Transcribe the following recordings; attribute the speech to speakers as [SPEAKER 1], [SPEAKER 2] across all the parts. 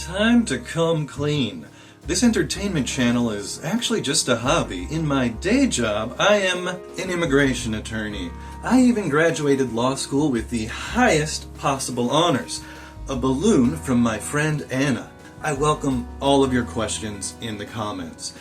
[SPEAKER 1] Time to come clean. This entertainment channel is actually just a hobby. In my day job, I am an immigration attorney. I even graduated law school with the highest possible honors, a balloon from my friend Anna. I welcome all of your questions in the comments.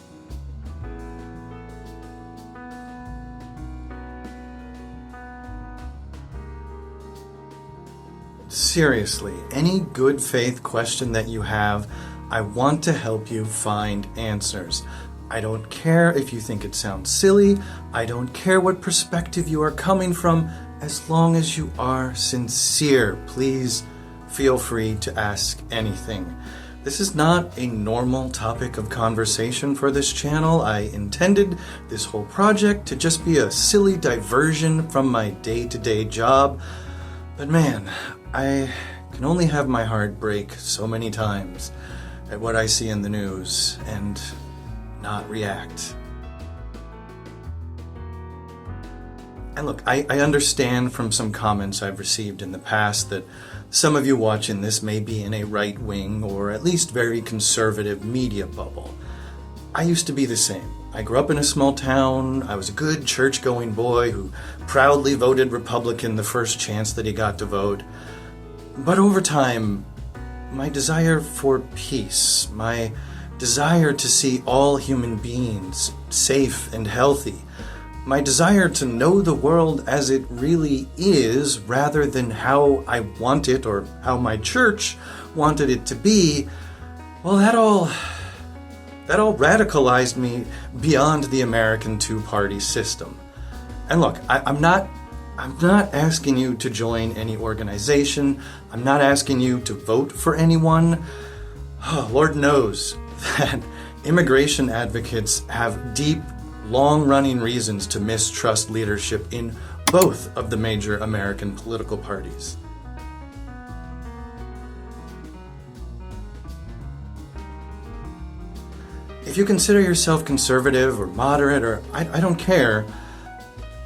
[SPEAKER 1] Seriously, any good faith question that you have, I want to help you find answers. I don't care if you think it sounds silly. I don't care what perspective you are coming from, as long as you are sincere. Please feel free to ask anything. This is not a normal topic of conversation for this channel. I intended this whole project to just be a silly diversion from my day-to-day job. But man, I can only have my heart break so many times at what I see in the news and not react. And look, I understand from some comments I've received in the past that some of you watching this may be in a right-wing or at least very conservative media bubble. I used to be the same. I grew up in a small town. I was a good church-going boy who proudly voted Republican the first chance that he got to vote. But over time, my desire for peace, my desire to see all human beings safe and healthy, my desire to know the world as it really is rather than how I want it or how my church wanted it to be, well, that all radicalized me beyond the American two-party system. And look, I'm not asking you to join any organization. I'm not asking you to vote for anyone. Oh, Lord knows that immigration advocates have deep, long-running reasons to mistrust leadership in both of the major American political parties. If you consider yourself conservative or moderate or I don't care,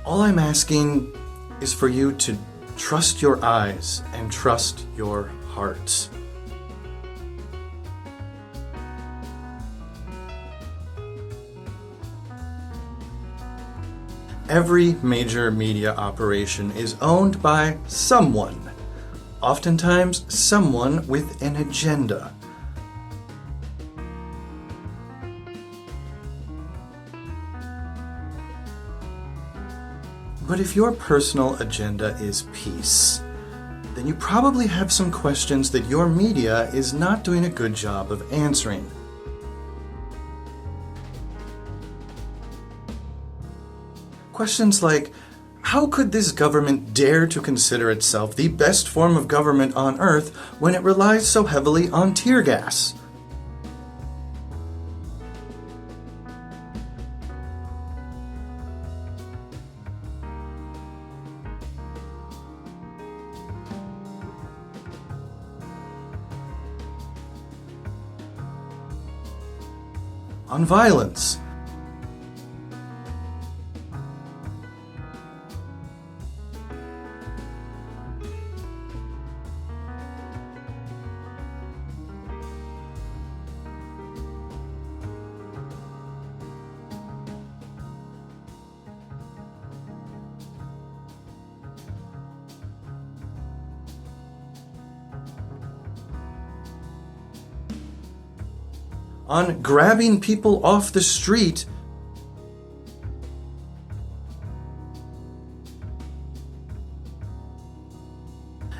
[SPEAKER 1] all I'm asking is for you to trust your eyes and trust your hearts. Every major media operation is owned by someone, oftentimes someone with an agenda. But if your personal agenda is peace, then you probably have some questions that your media is not doing a good job of answering. Questions like, how could this government dare to consider itself the best form of government on earth when it relies so heavily on tear gas? On violence. On grabbing people off the street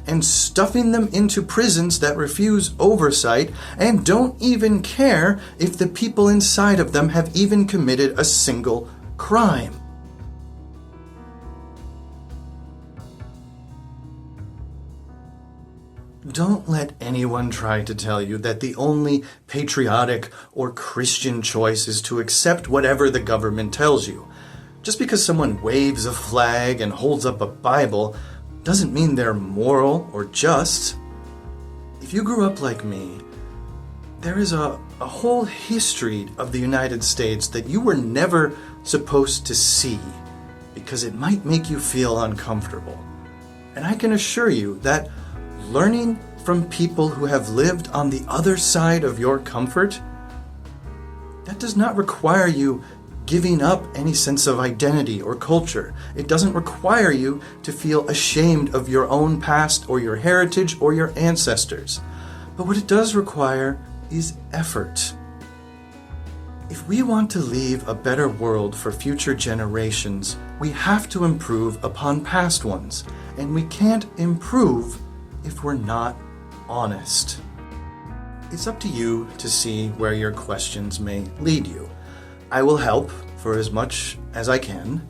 [SPEAKER 1] and stuffing them into prisons that refuse oversight and don't even care if the people inside of them have even committed a single crime. Don't let anyone try to tell you that the only patriotic or Christian choice is to accept whatever the government tells you. Just because someone waves a flag and holds up a Bible doesn't mean they're moral or just. If you grew up like me, there is a whole history of the United States that you were never supposed to see because it might make you feel uncomfortable. And I can assure you that learning from people who have lived on the other side of your comfort, that does not require you giving up any sense of identity or culture. It doesn't require you to feel ashamed of your own past or your heritage or your ancestors. But what it does require is effort. If we want to leave a better world for future generations, we have to improve upon past ones, and we can't improve if we're not honest. It's up to you to see where your questions may lead you. I will help for as much as I can,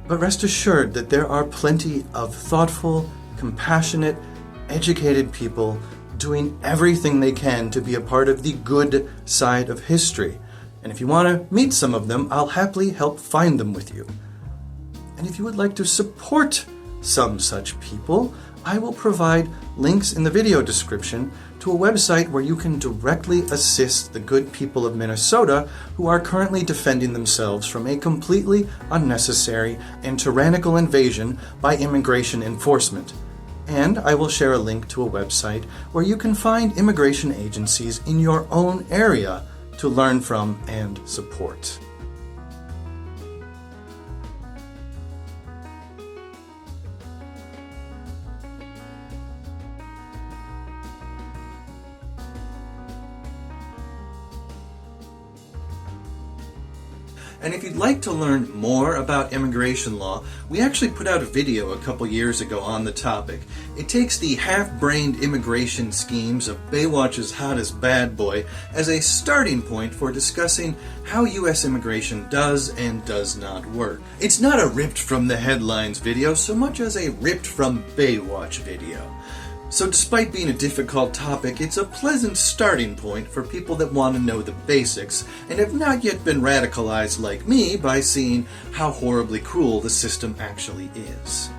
[SPEAKER 1] but rest assured that there are plenty of thoughtful, compassionate, educated people doing everything they can to be a part of the good side of history. And if you want to meet some of them, I'll happily help find them with you. And if you would like to support some such people, I will provide links in the video description to a website where you can directly assist the good people of Minnesota who are currently defending themselves from a completely unnecessary and tyrannical invasion by immigration enforcement. And I will share a link to a website where you can find immigration agencies in your own area to learn from and support. And if you'd like to learn more about immigration law, we actually put out a video a couple years ago on the topic. It takes the half-brained immigration schemes of Baywatch's hottest bad boy as a starting point for discussing how U.S. immigration does and does not work. It's not a ripped from the headlines video so much as a ripped from Baywatch video. So despite being a difficult topic, it's a pleasant starting point for people that want to know the basics and have not yet been radicalized like me by seeing how horribly cruel the system actually is.